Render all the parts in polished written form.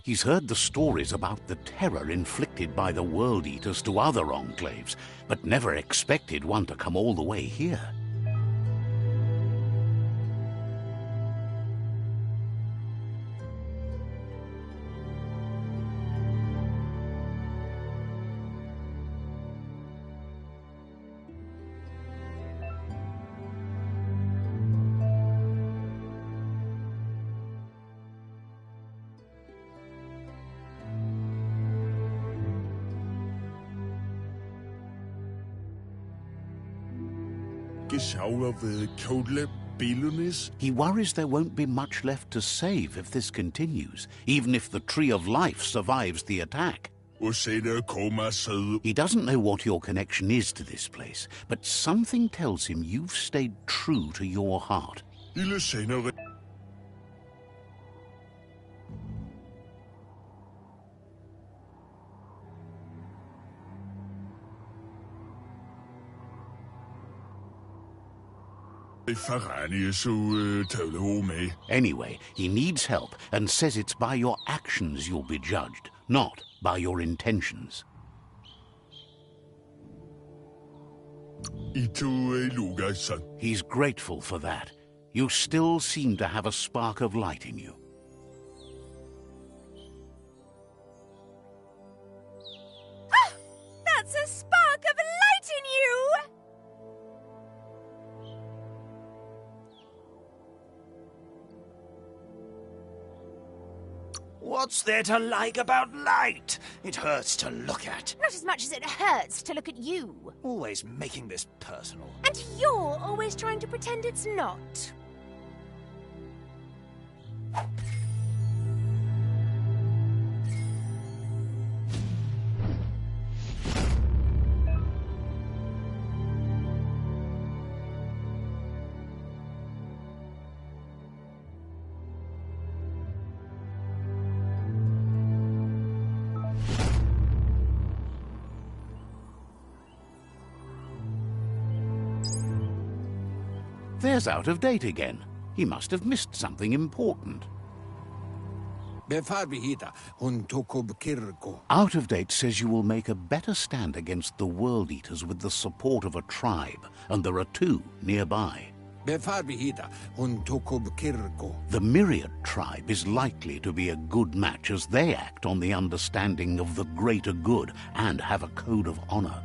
He's heard the stories about the terror inflicted by the World Eaters to other enclaves, but never expected one to come all the way here. He worries there won't be much left to save if this continues, even if the Tree of Life survives the attack. He doesn't know what your connection is to this place, but something tells him you've stayed true to your heart. Anyway, he needs help and says it's by your actions you'll be judged, not by your intentions. He's grateful for that. You still seem to have a spark of light in you. Ah! That's a spark of light in you! What's there to like about light? It hurts to look at. Not as much as it hurts to look at you. Always making this personal. And you're always trying to pretend it's not. There's Out of Date again. He must have missed something important. Out of Date says you will make a better stand against the World Eaters with the support of a tribe, and there are two nearby. The Myriad tribe is likely to be a good match as they act on the understanding of the greater good and have a code of honor.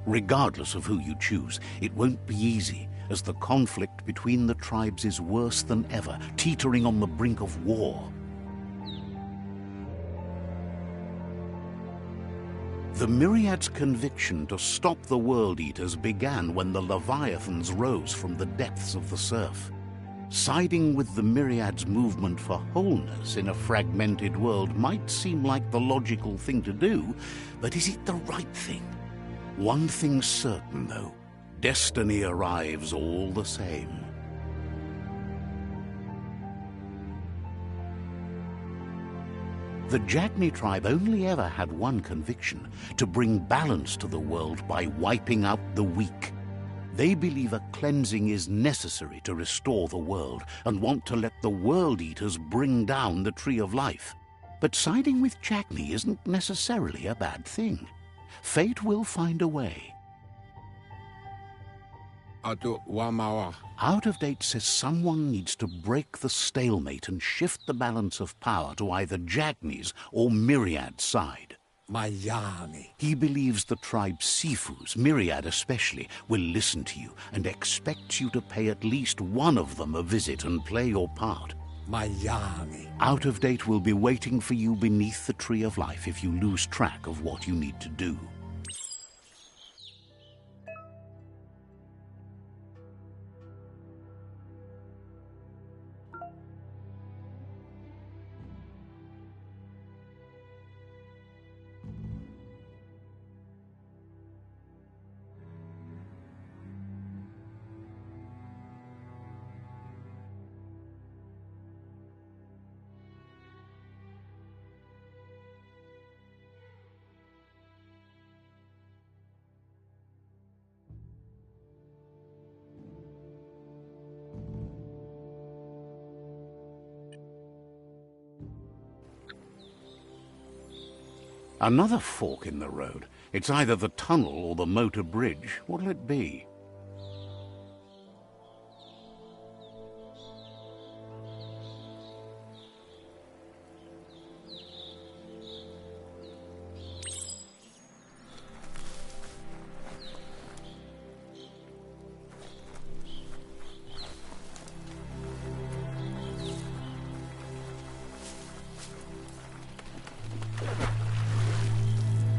Regardless of who you choose, it won't be easy, as the conflict between the tribes is worse than ever, teetering on the brink of war. The Myriad's conviction to stop the World Eaters began when the Leviathans rose from the depths of the surf. Siding with the Myriad's movement for wholeness in a fragmented world might seem like the logical thing to do, but is it the right thing? One thing's certain, though. Destiny arrives all the same. The Jagni tribe only ever had one conviction: to bring balance to the world by wiping out the weak. They believe a cleansing is necessary to restore the world and want to let the World Eaters bring down the Tree of Life. But siding with Jagni isn't necessarily a bad thing. Fate will find a way. Out of Date says someone needs to break the stalemate and shift the balance of power to either Jagni's or Myriad's side. He believes the tribe Sifus, Myriad especially, will listen to you and expects you to pay at least one of them a visit and play your part. Out of Date will be waiting for you beneath the Tree of Life if you lose track of what you need to do. Another fork in the road. It's either the tunnel or the motor bridge. What'll it be?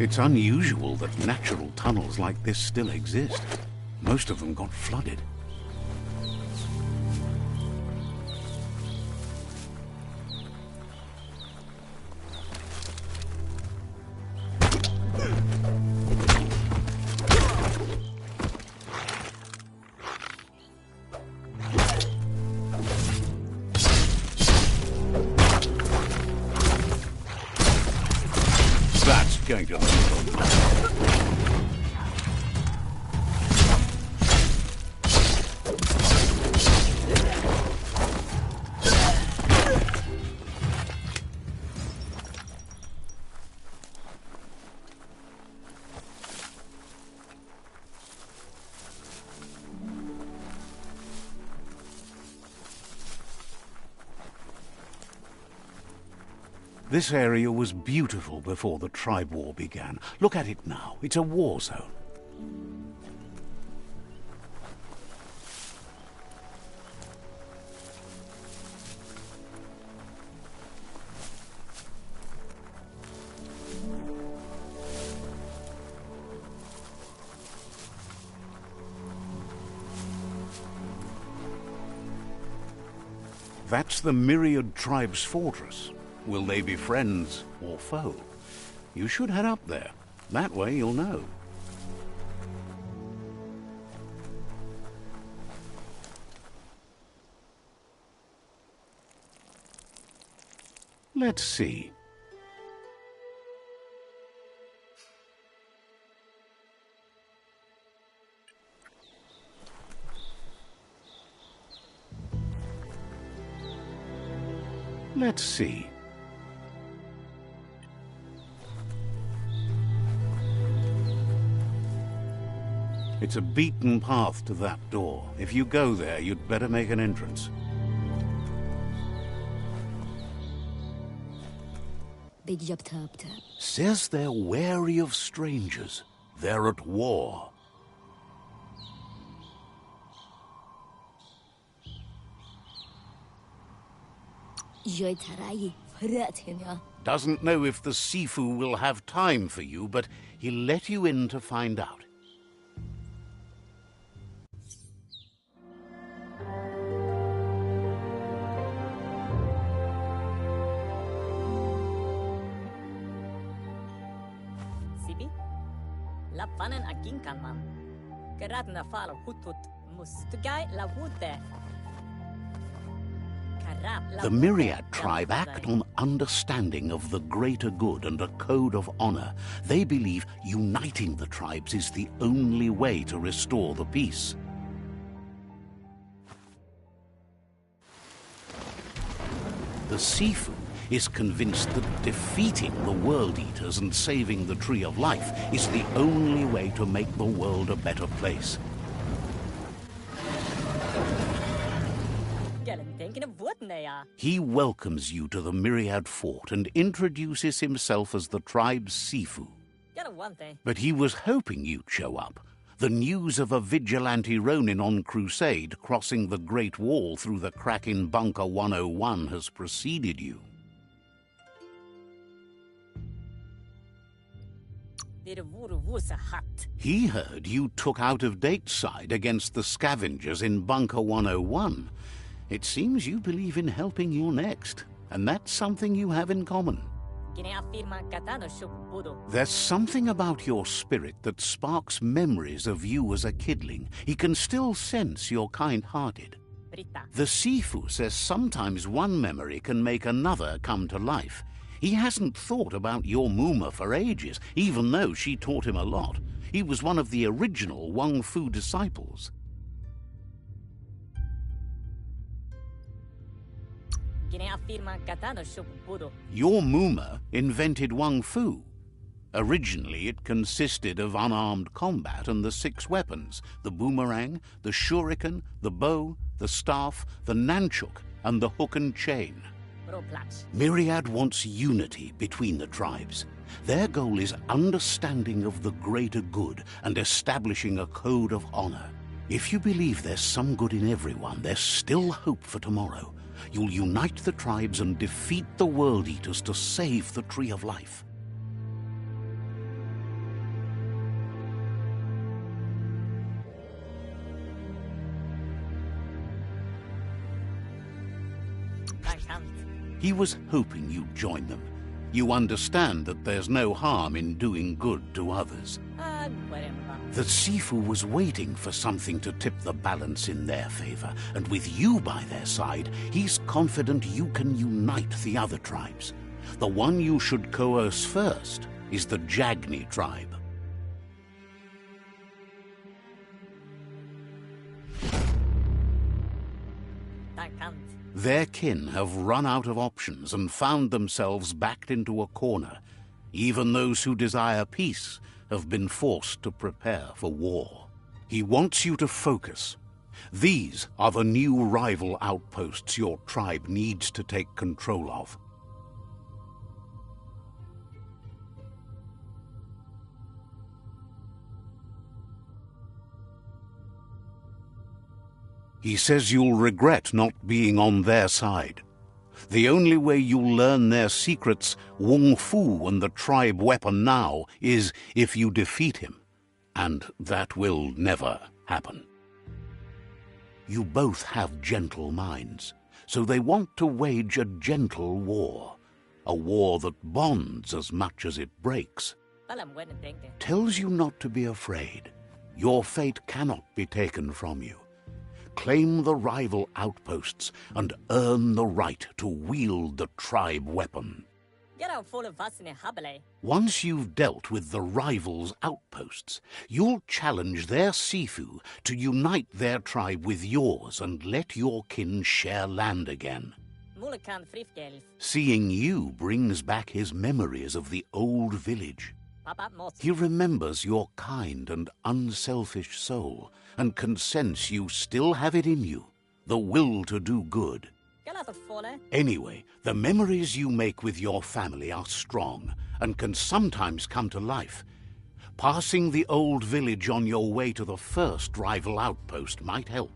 It's unusual that natural tunnels like this still exist. Most of them got flooded. That's going to This area was beautiful before the tribe war began. Look at it now. It's a war zone. That's the Myriad tribe's fortress. Will they be friends or foe? You should head up there. That way you'll know. Let's see. Let's see. It's a beaten path to that door. If you go there, you'd better make an entrance. Big job, tap tap. Says they're wary of strangers. They're at war. Doesn't know if the Sifu will have time for you, but he'll let you in to find out. La panen akin kanman. Geradna falo hutut mustugai la wute. The Myriad tribe act on understanding of the greater good and a code of honor. They believe uniting the tribes is the only way to restore the peace. The Sifu is convinced that defeating the World Eaters and saving the Tree of Life is the only way to make the world a better place. He welcomes you to the Myriad Fort and introduces himself as the tribe's Sifu. But he was hoping you'd show up. The news of a vigilante Ronin on crusade crossing the Great Wall through the crack in Bunker 101 has preceded you. He heard you took out-of-date side against the scavengers in Bunker 101. It seems you believe in helping your next, and that's something you have in common. There's something about your spirit that sparks memories of you as a kidling. He can still sense you're kind-hearted. The Sifu says sometimes one memory can make another come to life. He hasn't thought about your Muma for ages, even though she taught him a lot. He was one of the original Wang Fu disciples. Your Muma invented Wang Fu. Originally, it consisted of unarmed combat and the 6 weapons: the boomerang, the shuriken, the bow, the staff, the nunchuk, and the hook and chain. Myriad wants unity between the tribes. Their goal is understanding of the greater good and establishing a code of honor. If you believe there's some good in everyone, there's still hope for tomorrow. You'll unite the tribes and defeat the World Eaters to save the Tree of Life. He was hoping you'd join them. You understand that there's no harm in doing good to others. The Sifu was waiting for something to tip the balance in their favor, and with you by their side, he's confident you can unite the other tribes. The one you should coerce first is the Jagni tribe. Their kin have run out of options and found themselves backed into a corner. Even those who desire peace have been forced to prepare for war. He wants you to focus. These are the new rival outposts your tribe needs to take control of. He says you'll regret not being on their side. The only way you'll learn their secrets, Wung Fu and the tribe weapon now, is if you defeat him. And that will never happen. You both have gentle minds, so they want to wage a gentle war. A war that bonds as much as it breaks. Tells you not to be afraid. Your fate cannot be taken from you. Claim the rival outposts and earn the right to wield the tribe weapon. Once you've dealt with the rivals' outposts, you'll challenge their Sifu to unite their tribe with yours and let your kin share land again. Seeing you brings back his memories of the old village. He remembers your kind and unselfish soul and can sense you still have it in you, the will to do good. Anyway, the memories you make with your family are strong and can sometimes come to life. Passing the old village on your way to the first rival outpost might help.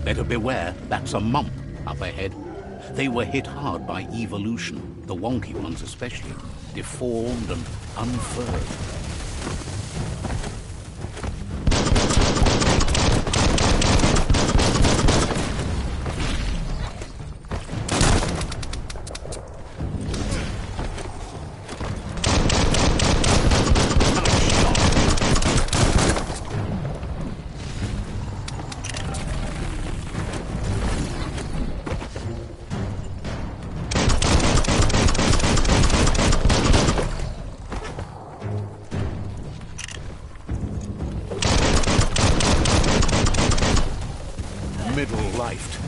Better beware, that's a mump up ahead. They were hit hard by evolution, the wonky ones especially, deformed and unfurled. Middle-lifed.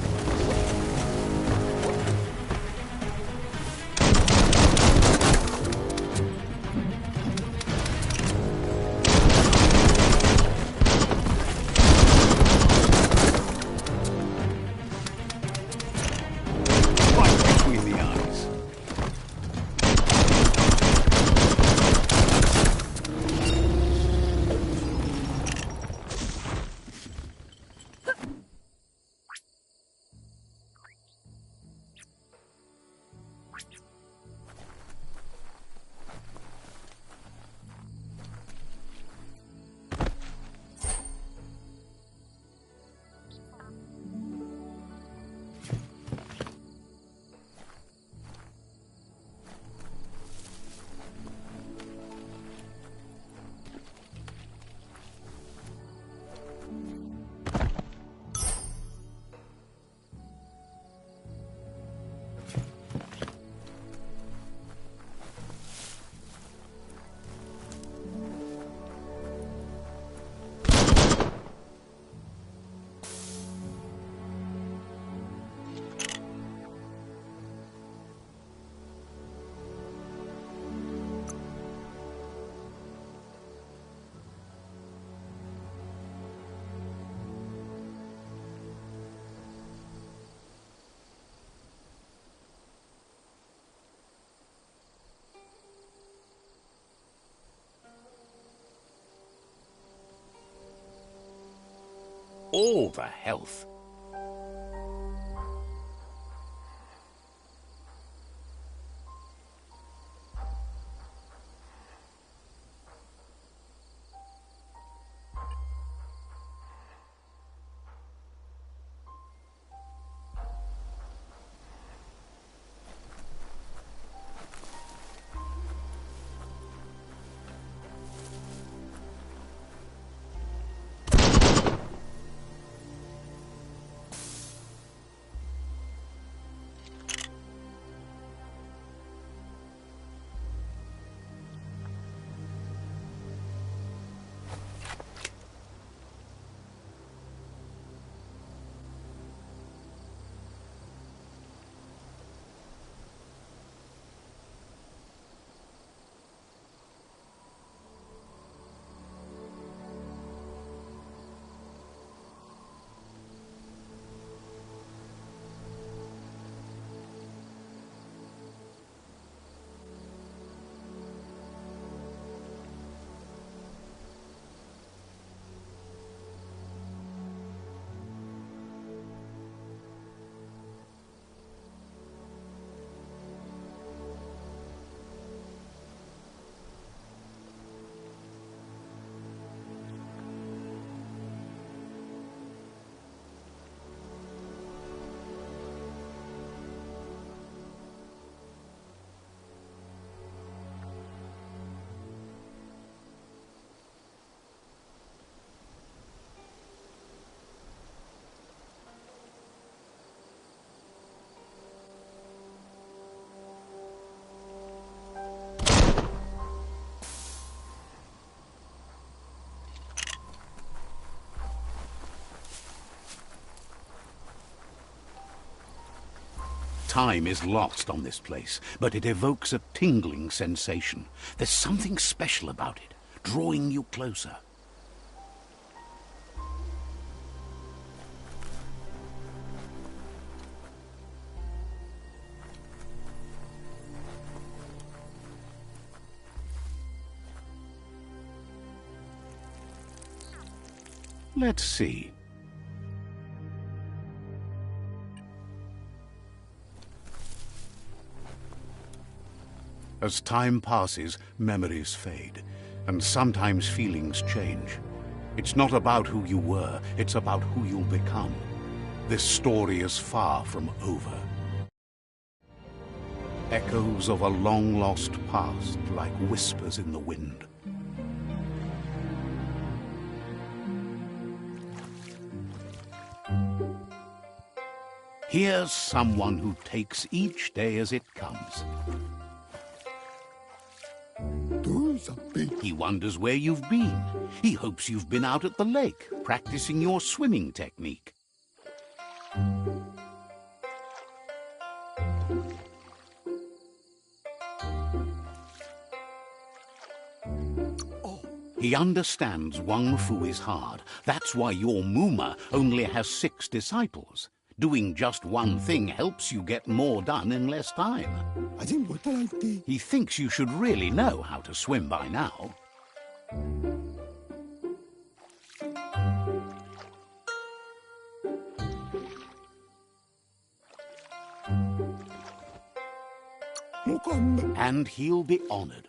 Right between the eyes. All the health. Time is lost on this place, but it evokes a tingling sensation. There's something special about it, drawing you closer. Let's see. As time passes, memories fade, and sometimes feelings change. It's not about who you were, it's about who you'll become. This story is far from over. Echoes of a long-lost past, like whispers in the wind. Here's someone who takes each day as it comes. He wonders where you've been. He hopes you've been out at the lake, practicing your swimming technique. He understands Wang Fu is hard. That's why your Muma only has 6 disciples. Doing just one thing helps you get more done in less time. He thinks you should really know how to swim by now. And he'll be honored.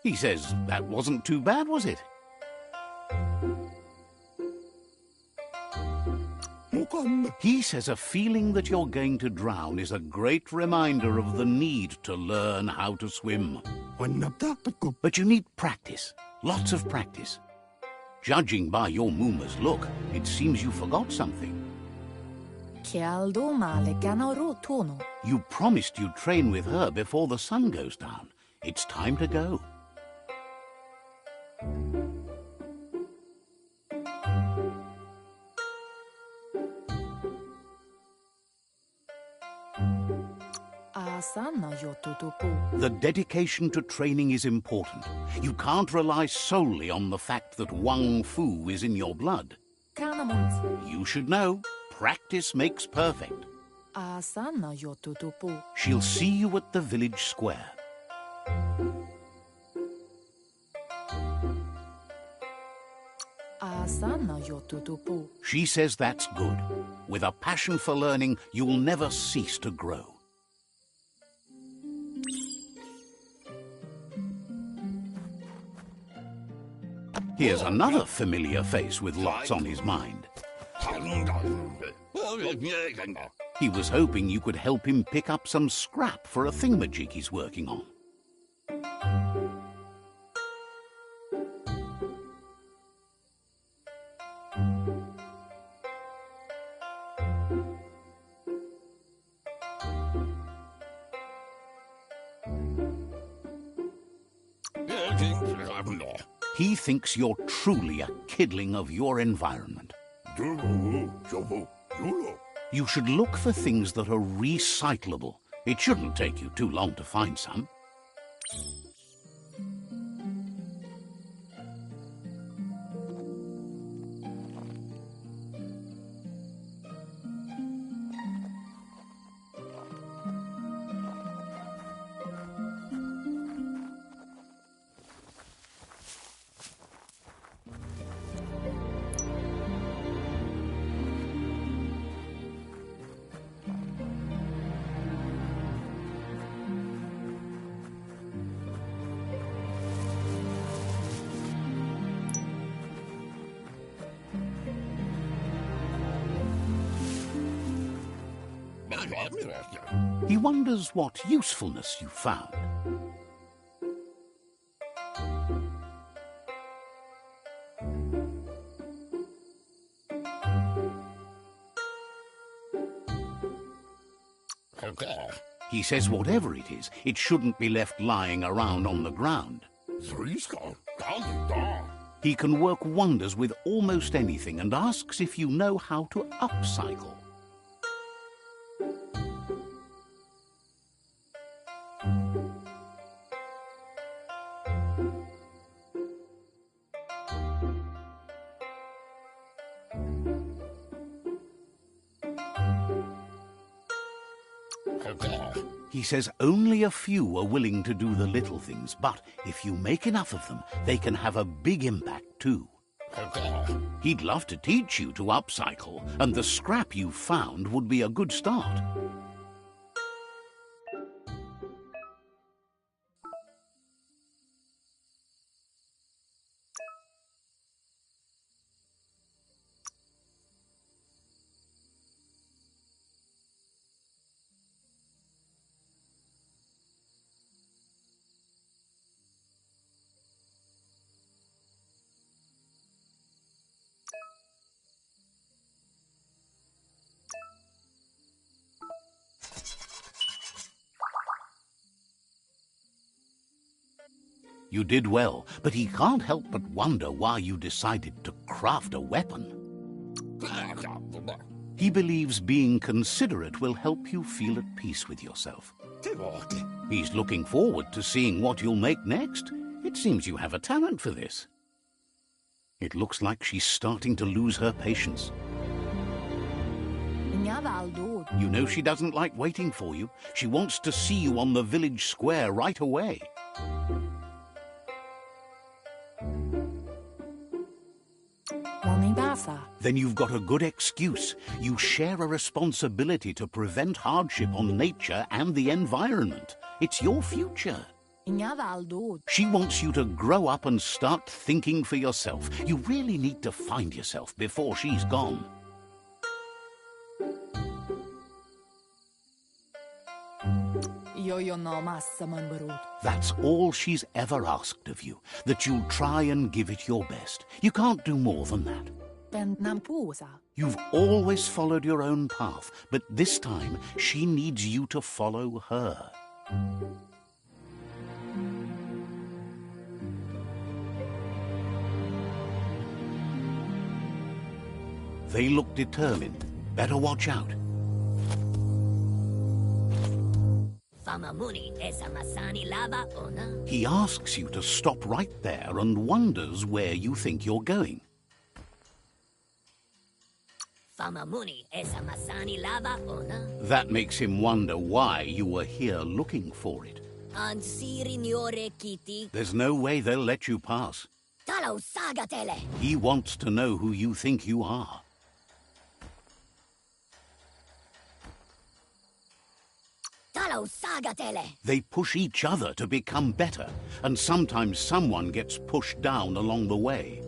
He says, that wasn't too bad, was it? He says a feeling that you're going to drown is a great reminder of the need to learn how to swim. But you need practice, lots of practice. Judging by your Muma's look, it seems you forgot something. You promised you'd train with her before the sun goes down. It's time to go. The dedication to training is important. You can't rely solely on the fact that Wang Fu is in your blood. You should know, practice makes perfect. She'll see you at the village square. She says that's good. With a passion for learning, you'll never cease to grow. Here's another familiar face with lots on his mind. He was hoping you could help him pick up some scrap for a thingamajig he's working on. He thinks you're truly a kidling of your environment. You should look for things that are recyclable. It shouldn't take you too long to find some. He wonders what usefulness you found. He says whatever it is, it shouldn't be left lying around on the ground. He can work wonders with almost anything and asks if you know how to upcycle. He says only a few are willing to do the little things, but if you make enough of them, they can have a big impact too. He'd love to teach you to upcycle, and the scrap you found would be a good start. You did well, but he can't help but wonder why you decided to craft a weapon. He believes being considerate will help you feel at peace with yourself. He's looking forward to seeing what you'll make next. It seems you have a talent for this. It looks like she's starting to lose her patience. You know she doesn't like waiting for you. She wants to see you on the village square right away. Then you've got a good excuse. You share a responsibility to prevent hardship on nature and the environment. It's your future. She wants you to grow up and start thinking for yourself. You really need to find yourself before she's gone. That's all she's ever asked of you, that you'll try and give it your best. You can't do more than that. You've always followed your own path, but this time she needs you to follow her. They look determined. Better watch out. He asks you to stop right there and wonders where you think you're going. That makes him wonder why you were here looking for it. There's no way they'll let you pass. He wants to know who you think you are. They push each other to become better, and sometimes someone gets pushed down along the way.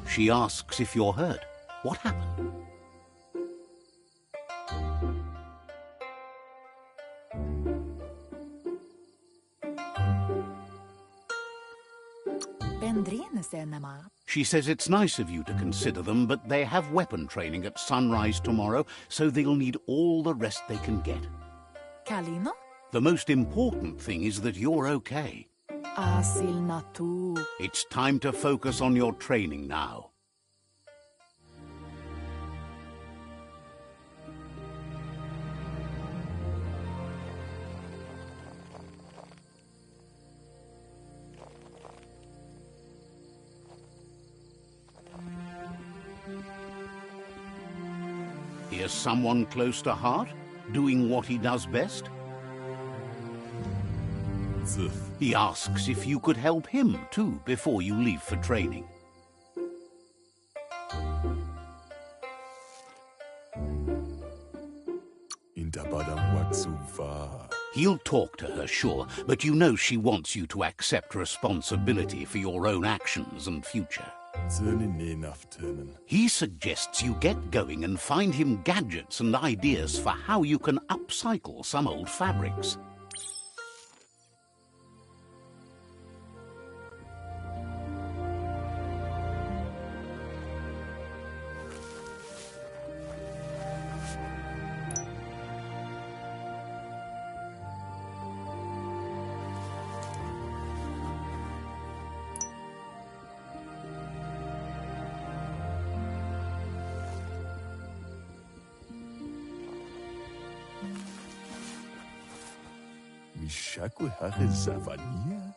She asks if you're hurt. What happened? She says it's nice of you to consider them, but they have weapon training at sunrise tomorrow, so they'll need all the rest they can get. The most important thing is that you're okay. It's time to focus on your training now. Here's someone close to heart, doing what he does best. He asks if you could help him, too, before you leave for training. He'll talk to her, sure, but you know she wants you to accept responsibility for your own actions and future. He suggests you get going and find him gadgets and ideas for how you can upcycle some old fabrics.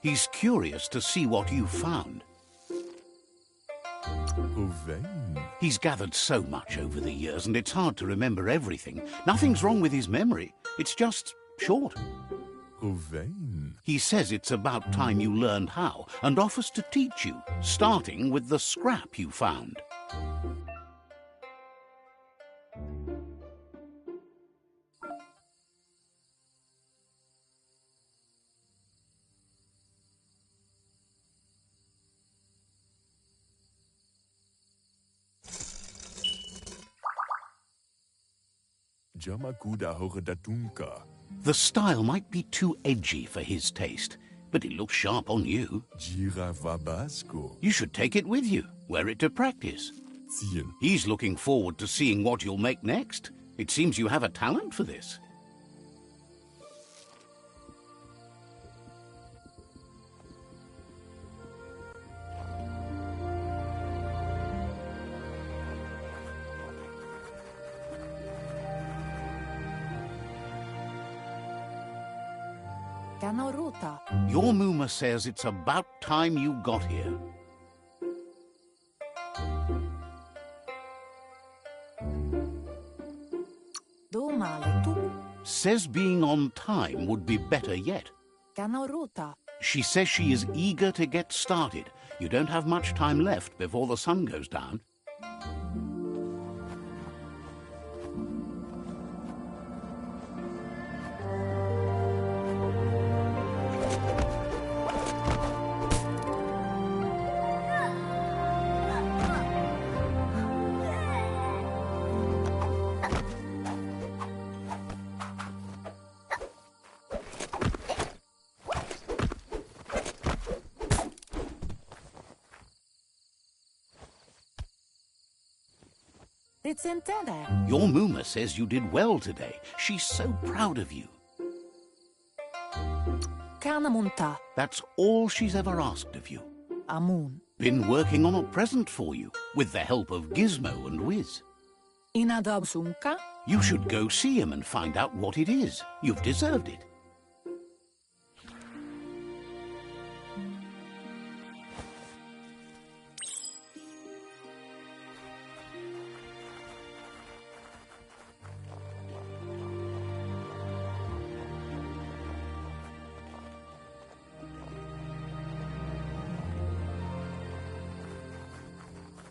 He's curious to see what you've found. He's gathered so much over the years, and it's hard to remember everything. Nothing's wrong with his memory. It's just short. He says it's about time you learned how, and offers to teach you, starting with the scrap you found. The style might be too edgy for his taste, but it looks sharp on you. You should take it with you, wear it to practice. He's looking forward to seeing what you'll make next. It seems you have a talent for this. Your Muma says it's about time you got here. Says being on time would be better yet. She says she is eager to get started. You don't have much time left before the sun goes down. Your Muma says you did well today. She's so proud of you. That's all she's ever asked of you. Been working on a present for you, with the help of Gizmo and Wiz. You should go see him and find out what it is. You've deserved it.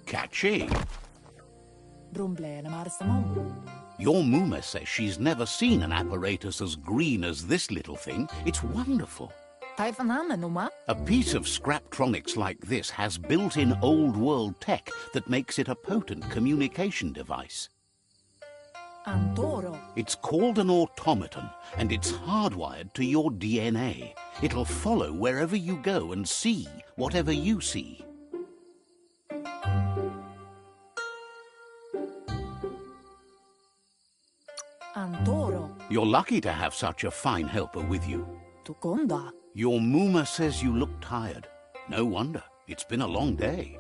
Catchy. Your Muma says she's never seen an apparatus as green as this little thing. It's wonderful. A piece of Scraptronics like this has built-in old-world tech that makes it a potent communication device. It's called an automaton, and it's hardwired to your DNA. It'll follow wherever you go and see whatever you see. You're lucky to have such a fine helper with you. Your Muma says you look tired. No wonder. It's been a long day.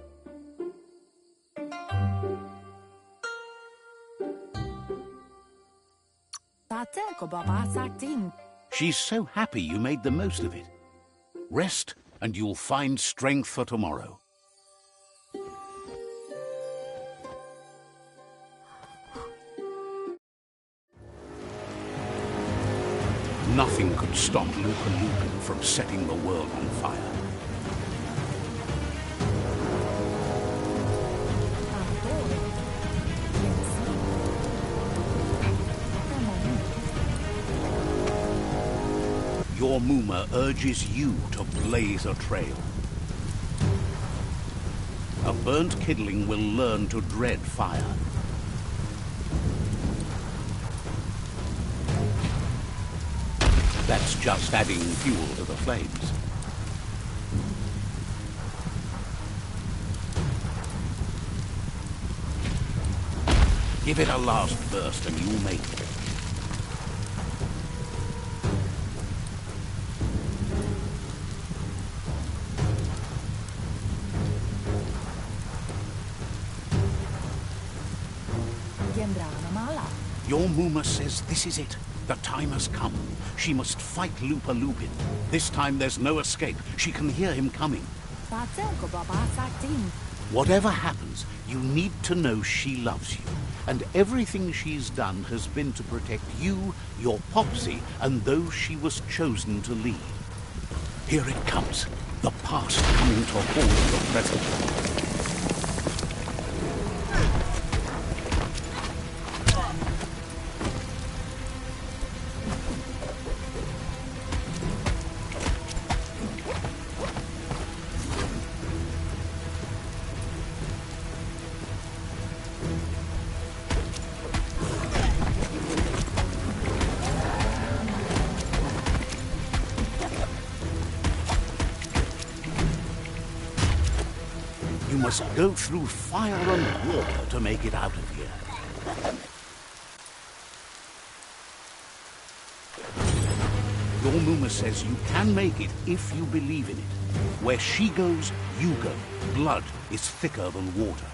She's so happy you made the most of it. Rest, and you'll find strength for tomorrow. Nothing could stop Luca Lupin from setting the world on fire. Your Muma urges you to blaze a trail. A burnt kidling will learn to dread fire. That's just adding fuel to the flames. Give it a last burst and you'll make it. Your Muma says this is it. The time has come. She must fight Lupa Lupin. This time there's no escape. She can hear him coming. Whatever happens, you need to know she loves you. And everything she's done has been to protect you, your Popsy, and those she was chosen to lead. Here it comes. The past coming to haunt the present. You must go through fire and water to make it out of here. Your Muma says you can make it if you believe in it. Where she goes, you go. Blood is thicker than water.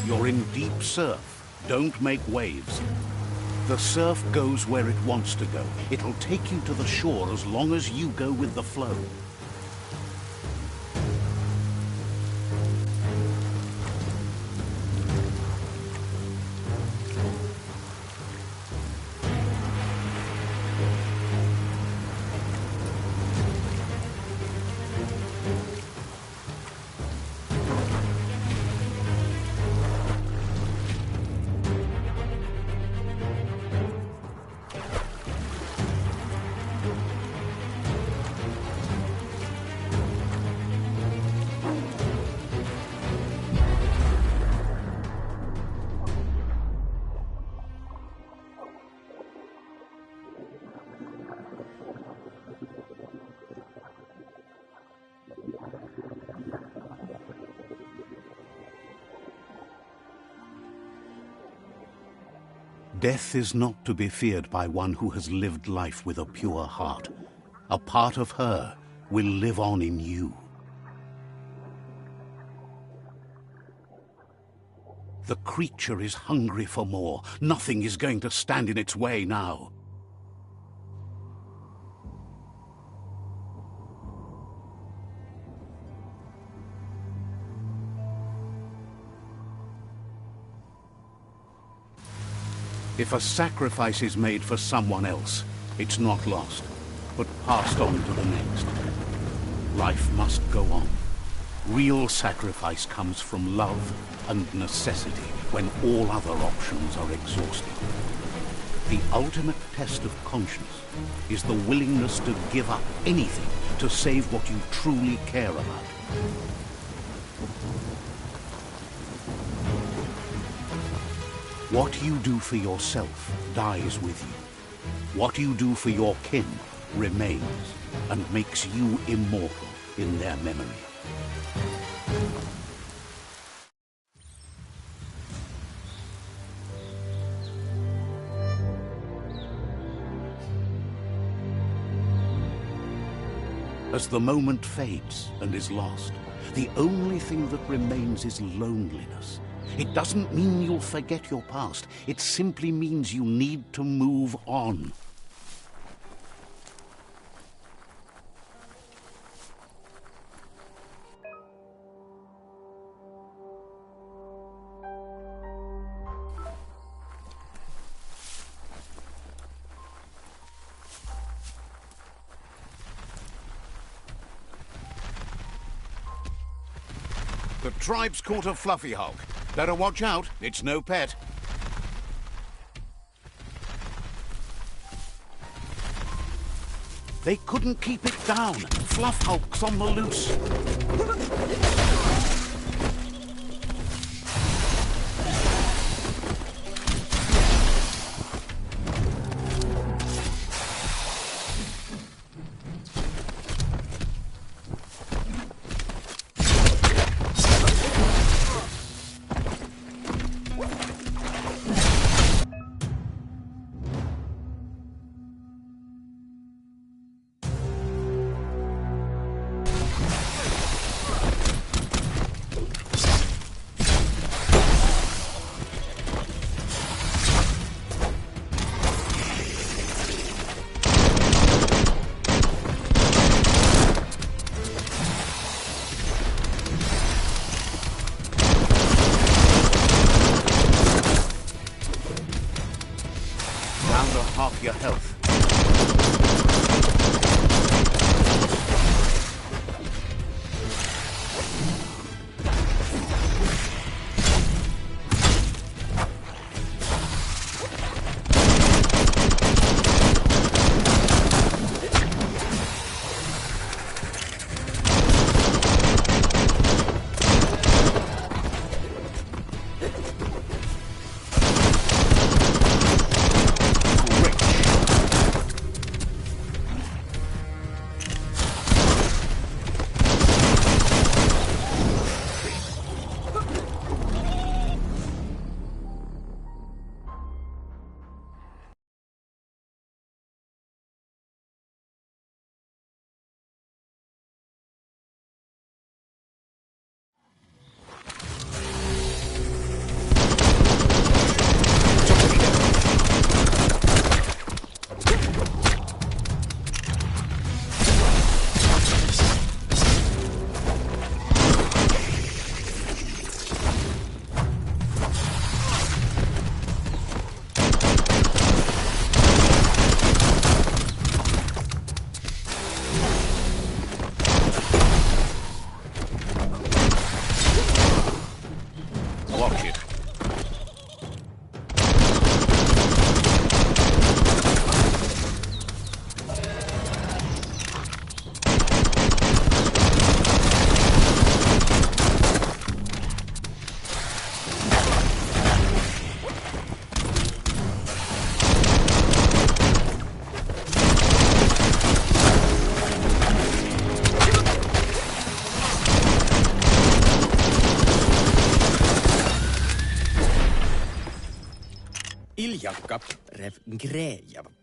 You're in deep surf. Don't make waves. The surf goes where it wants to go. It'll take you to the shore as long as you go with the flow. Death is not to be feared by one who has lived life with a pure heart. A part of her will live on in you. The creature is hungry for more. Nothing is going to stand in its way now. If a sacrifice is made for someone else, it's not lost, but passed on to the next. Life must go on. Real sacrifice comes from love and necessity when all other options are exhausted. The ultimate test of conscience is the willingness to give up anything to save what you truly care about. What you do for yourself dies with you. What you do for your kin remains and makes you immortal in their memory. As the moment fades and is lost, the only thing that remains is loneliness. It doesn't mean you'll forget your past. It simply means you need to move on. The tribe's caught a fluffy hog. Better watch out, it's no pet. They couldn't keep it down. Fluff Hulk's on the loose. Down to half your health. Watch it.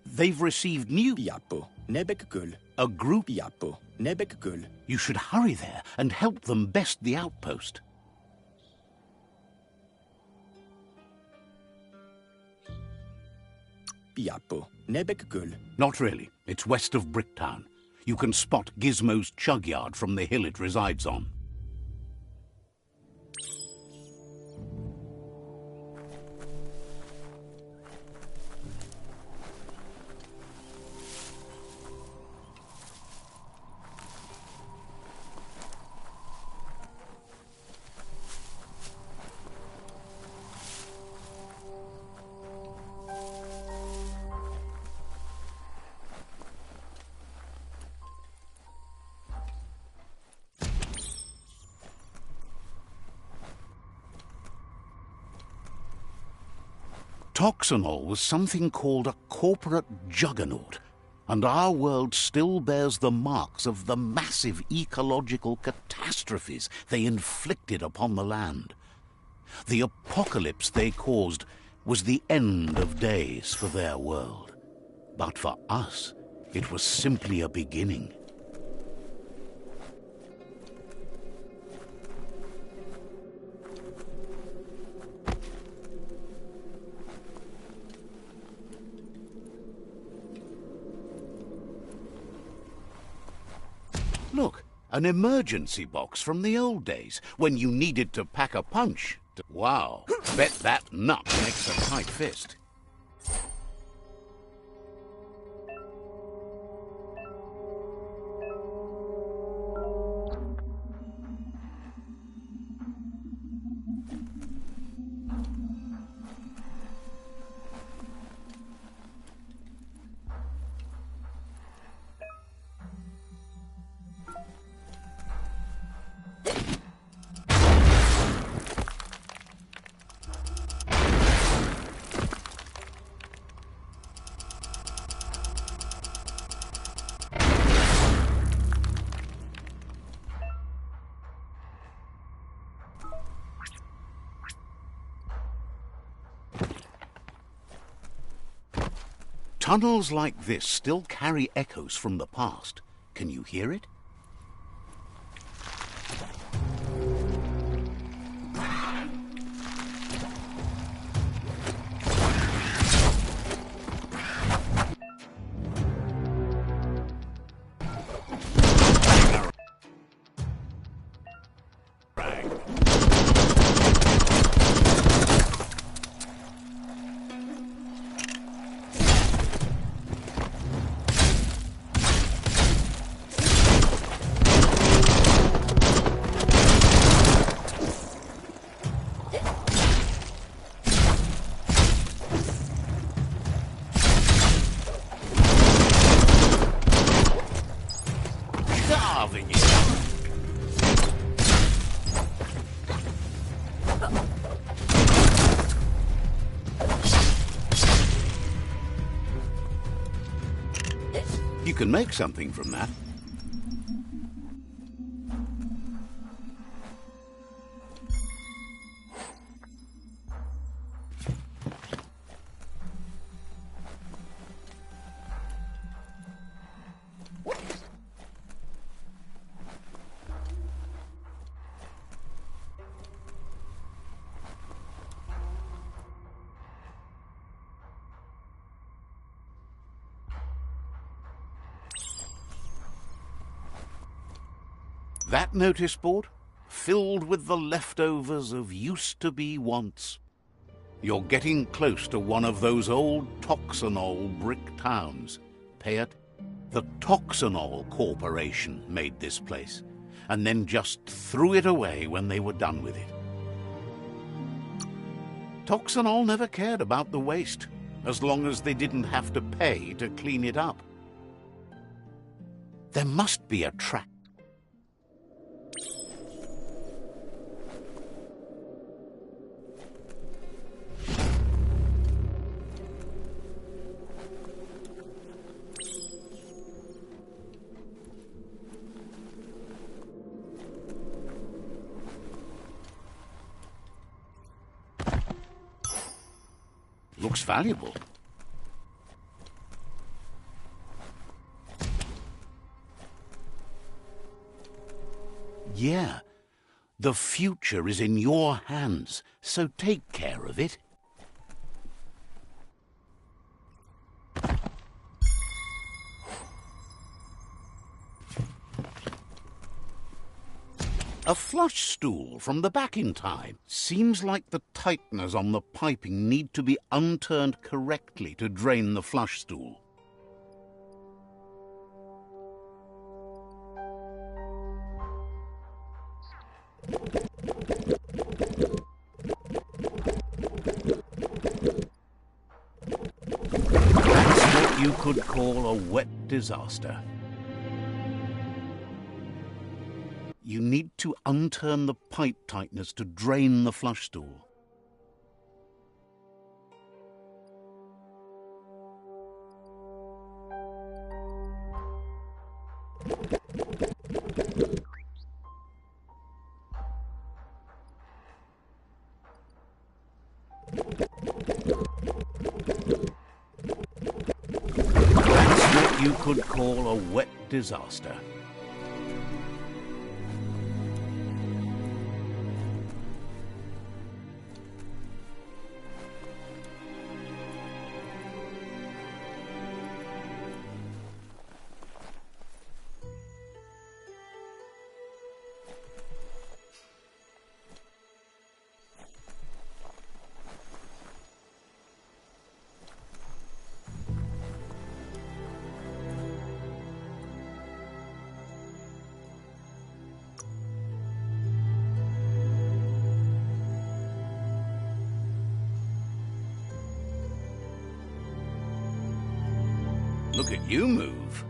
They've received new... A group... You should hurry there and help them best the outpost. Not really. It's west of Bricktown. You can spot Gizmo's chug yard from the hill it resides on. Toxanol was something called a corporate juggernaut, and our world still bears the marks of the massive ecological catastrophes they inflicted upon the land. The apocalypse they caused was the end of days for their world. But for us, it was simply a beginning. Look, an emergency box from the old days, when you needed to pack a punch. Wow, bet that nut makes a tight fist. Tunnels like this still carry echoes from the past. Can you hear it? You can make something from that. That notice board, filled with the leftovers of used-to-be wants. You're getting close to one of those old Toxanol brick towns. Pay it? The Toxanol Corporation made this place, and then just threw it away when they were done with it. Toxanol never cared about the waste, as long as they didn't have to pay to clean it up. There must be a trap. Looks valuable. Yeah, the future is in your hands, so take care of it. A flush stool from the back in time. Seems like the tighteners on the piping need to be unturned correctly to drain the flush stool. That's what you could call a wet disaster. You need to unturn the pipe tighteners to drain the flush stool. That's what you could call a wet disaster. Look at you move.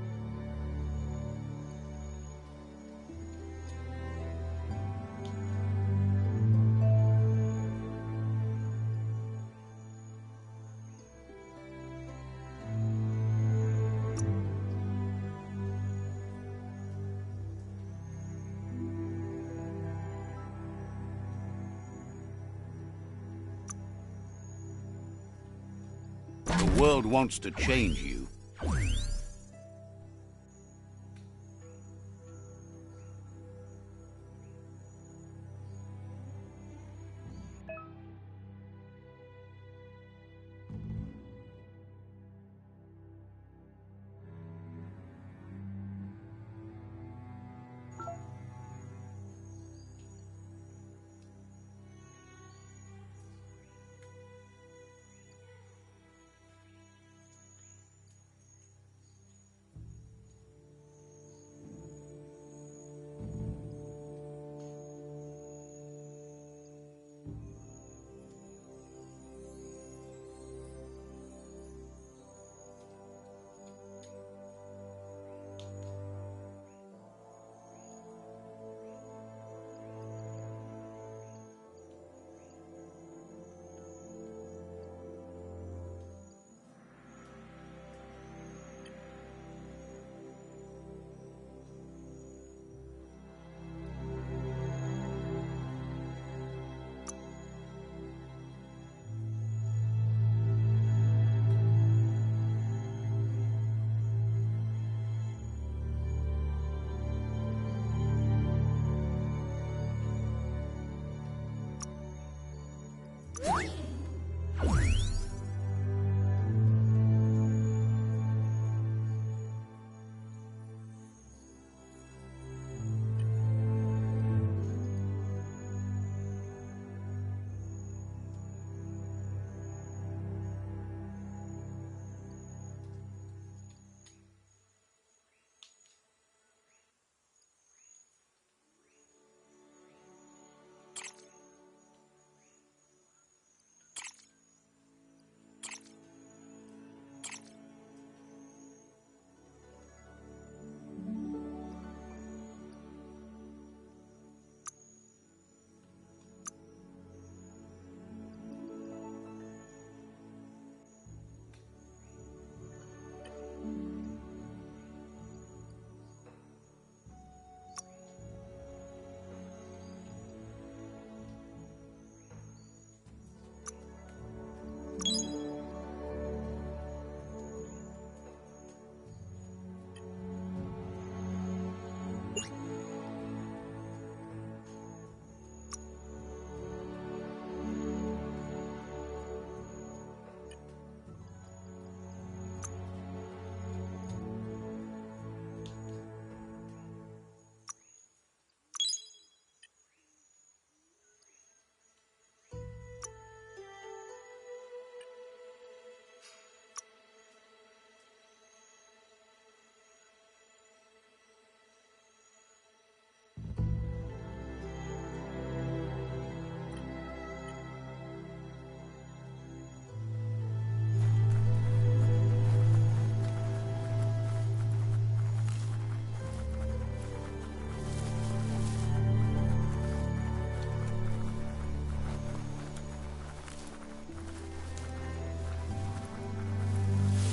The world wants to change you.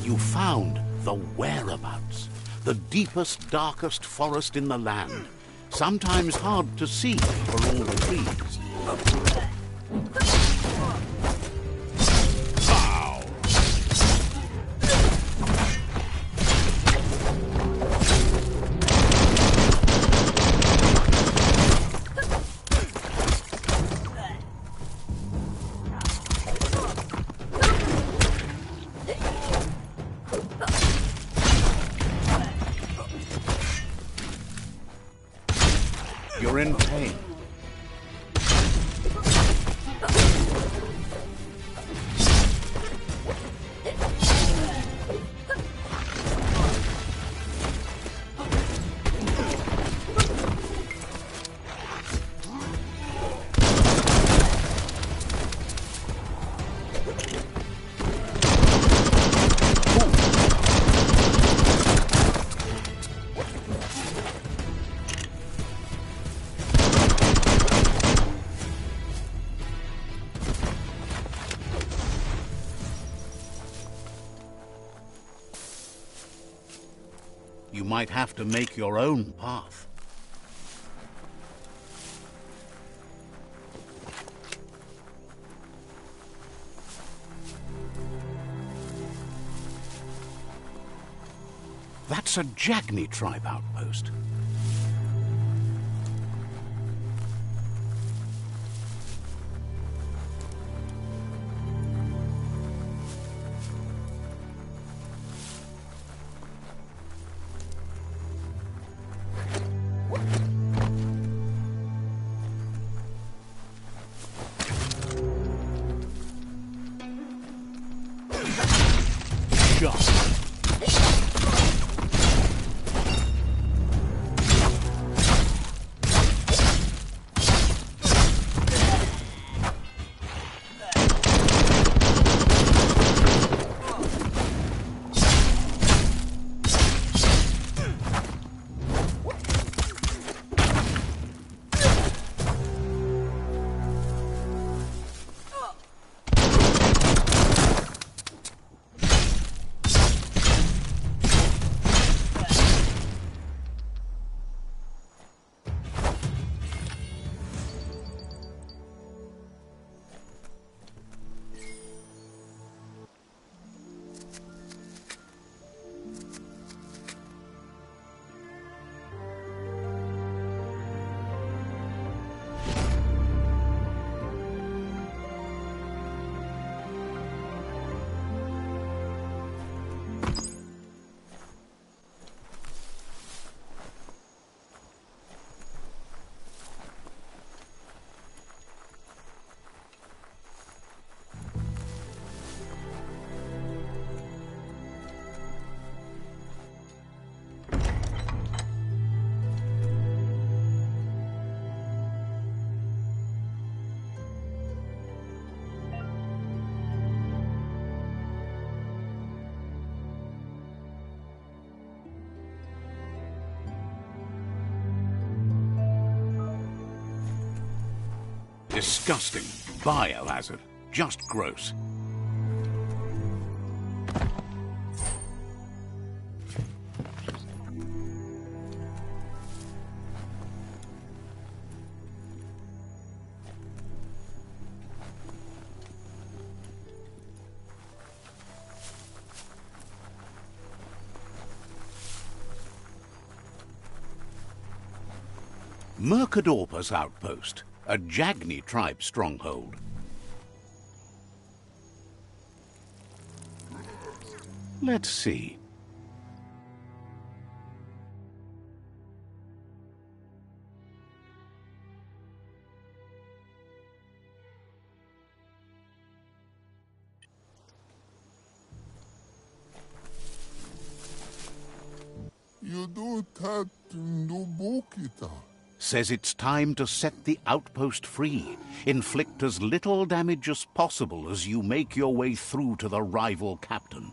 You found the whereabouts, the deepest, darkest forest in the land, sometimes hard to see for all the trees. You're in pain. You might have to make your own path. That's a Jagni tribe outpost. Disgusting. Biohazard. Just gross. Mercadorpus outpost. A Jagni tribe stronghold. Let's see. You do that no bokita. Says it's time to set the outpost free. Inflict as little damage as possible as you make your way through to the rival captain.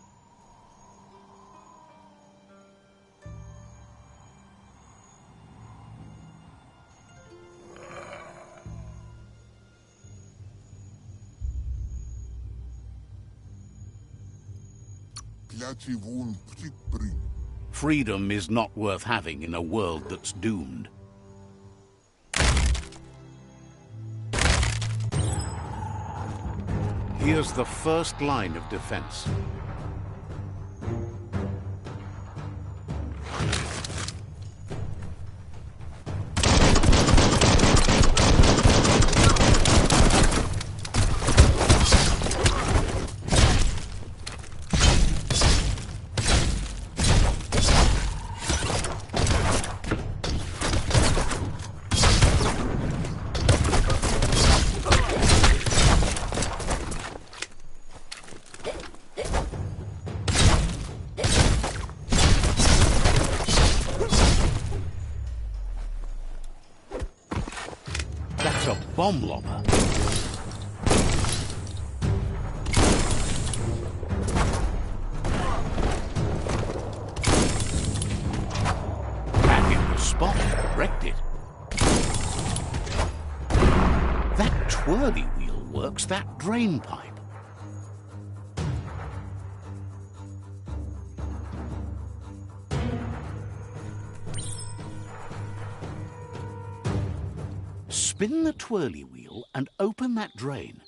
Freedom is not worth having in a world that's doomed. Here's the first line of defense. That's a bomb lobber. Back in the spot, wrecked it. That twirly wheel works that drain pipe. Spin the twirly wheel and open that drain.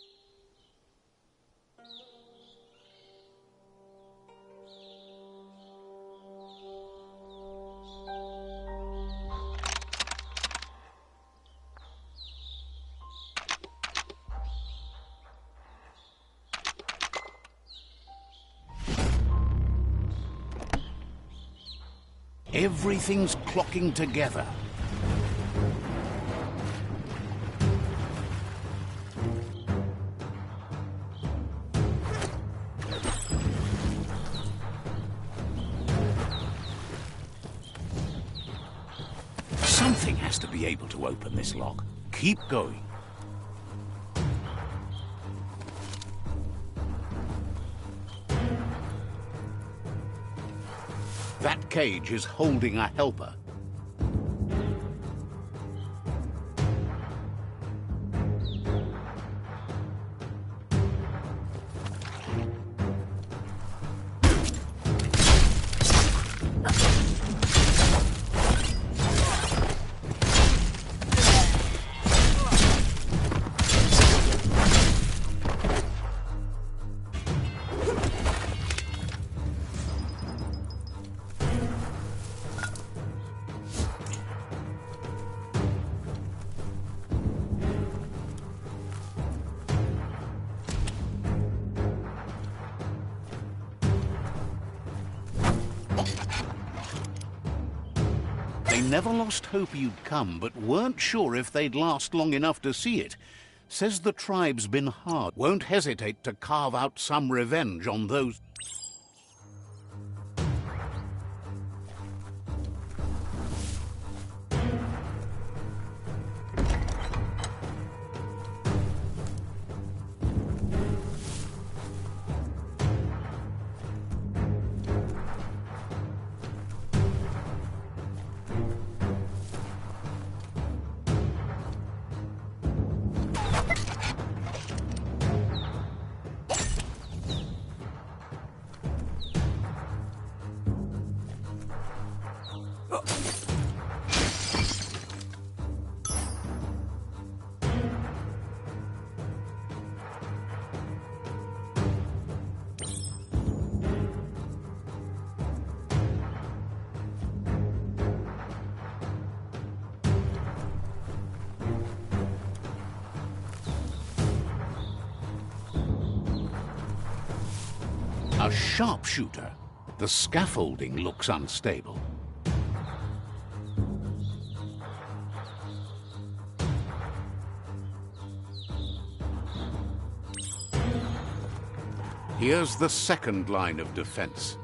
Everything's clocking together. Something has to be able to open this lock. Keep going. That cage is holding a helper. They never lost hope you'd come, but weren't sure if they'd last long enough to see it. Says the tribe's been hard. Won't hesitate to carve out some revenge on those... A sharpshooter. The scaffolding looks unstable. Here's the second line of defense.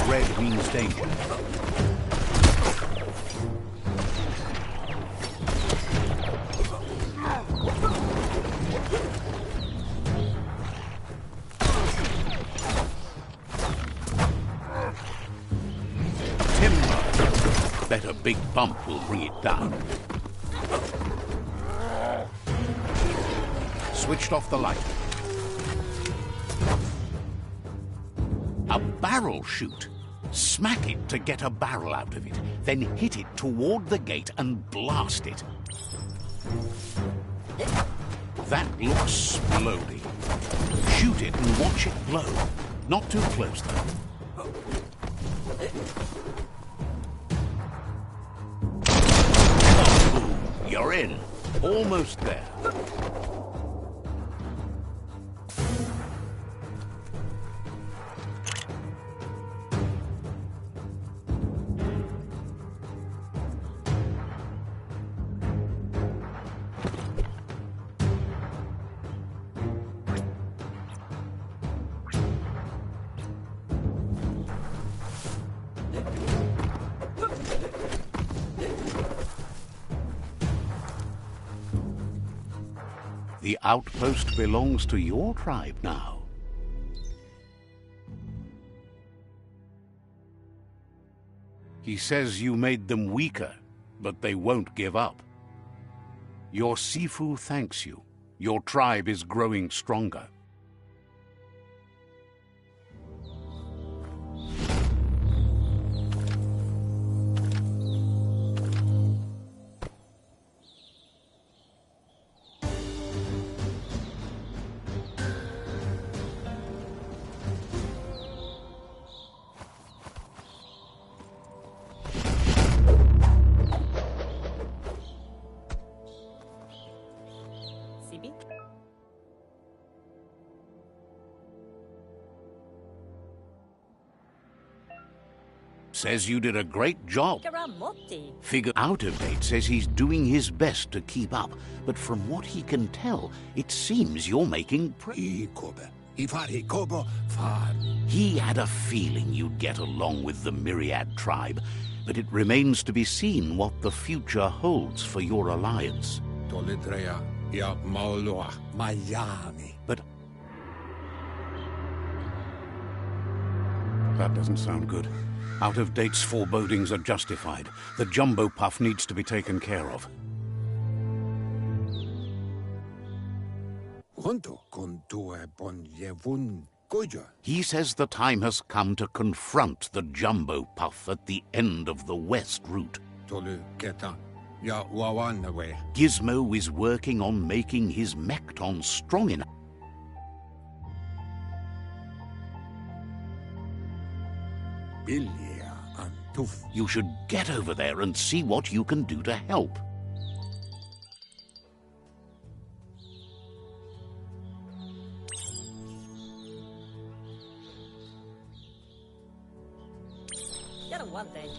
Red means danger. Timber. Bet a big bump will bring it down. Switched off the light. A barrel chute. Smack it to get a barrel out of it, then hit it toward the gate and blast it. That looks splody. Shoot it and watch it blow. Not too close, though. Boom, you're in. Almost there. The outpost belongs to your tribe now. He says you made them weaker, but they won't give up. Your Sifu thanks you. Your tribe is growing stronger. Sibi? Says you did a great job. Karamotti. Figure Out of Date says he's doing his best to keep up, but from what he can tell, it seems you're making He had a feeling you'd get along with the Myriad tribe, but it remains to be seen what the future holds for your alliance. But that doesn't sound good. Out of Date's forebodings are justified. The jumbo puff needs to be taken care of. He says the time has come to confront the jumbo puff at the end of the west route. Gizmo is working on making his Mekton strong enough. You should get over there and see what you can do to help. Get him one thing.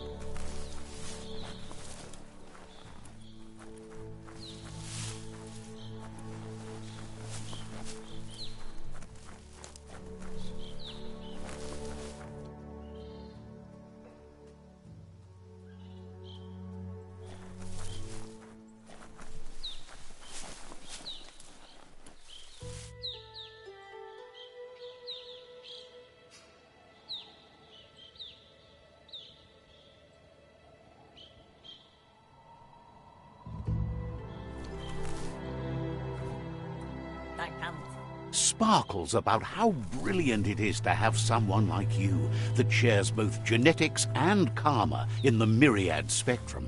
Sparkles about how brilliant it is to have someone like you that shares both genetics and karma in the Myriad spectrum.